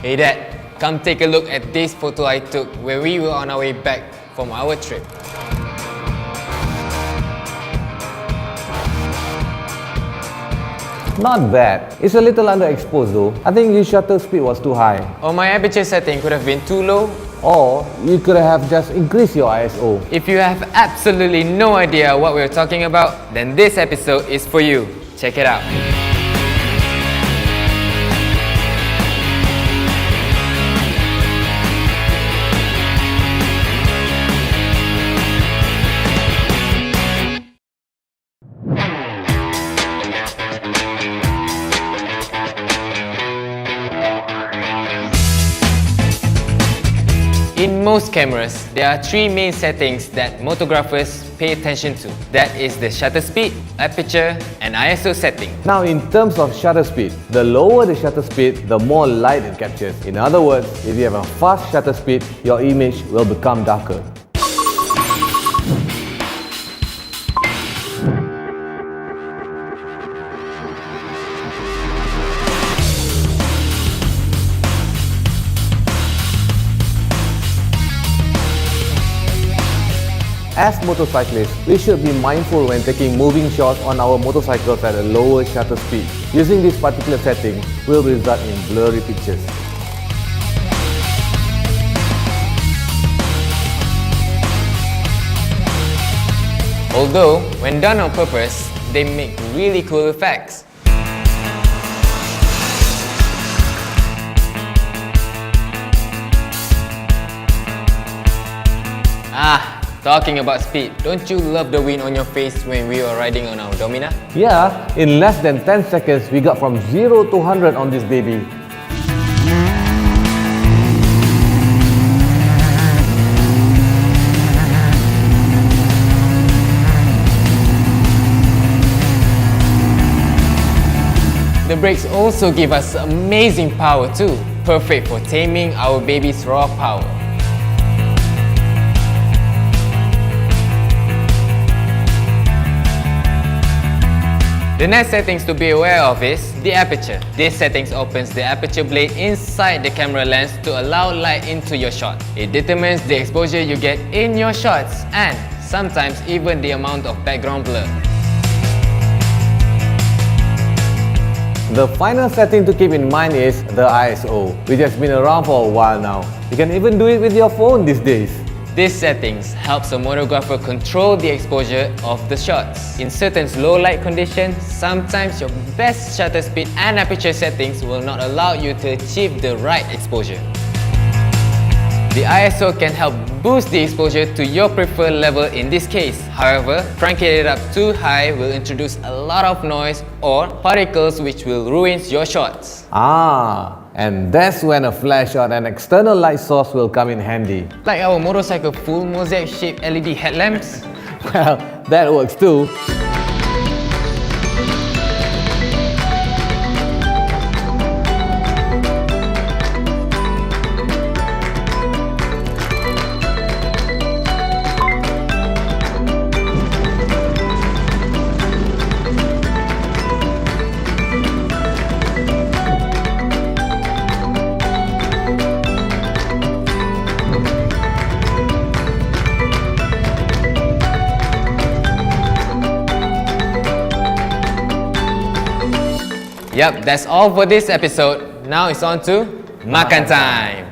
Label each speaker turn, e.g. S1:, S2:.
S1: Hey Dad, come take a look at this photo I took when we were on our way back from our trip.
S2: Not bad. It's a little underexposed though. I think your shutter speed was too high.
S1: Or my aperture setting could have been too low.
S2: Or you could have just increased your ISO.
S1: If you have absolutely no idea what we're talking about, then this episode is for you. Check it out. In most cameras, there are three main settings that motographers pay attention to. That is the shutter speed, aperture, and ISO setting.
S2: Now in terms of shutter speed, the lower the shutter speed, the more light it captures. In other words, if you have a fast shutter speed, your image will become darker. As motorcyclists, we should be mindful when taking moving shots on our motorcycles at a lower shutter speed. Using this particular setting will result in blurry pictures.
S1: Although, when done on purpose, they make really cool effects. Talking about speed, don't you love the wind on your face when we were riding on our Dominar?
S2: Yeah, in less than 10 seconds, we got from 0 to 100 on this baby.
S1: The brakes also give us amazing power too, perfect for taming our baby's raw power. The next settings to be aware of is the aperture. This settings opens the aperture blade inside the camera lens to allow light into your shot. It determines the exposure you get in your shots and sometimes even the amount of background blur.
S2: The final setting to keep in mind is the ISO, which has been around for a while now. You can even do it with your phone these days.
S1: This settings helps a photographer control the exposure of the shots. In certain low light conditions, sometimes your best shutter speed and aperture settings will not allow you to achieve the right exposure. The ISO can help boost the exposure to your preferred level in this case. However, cranking it up too high will introduce a lot of noise or particles which will ruin your shots.
S2: And that's when a flash or an external light source will come in handy.
S1: Like our motorcycle full mosaic-shaped LED headlamps?
S2: Well, that works too.
S1: Yep, that's all for this episode. Now it's on to makan time.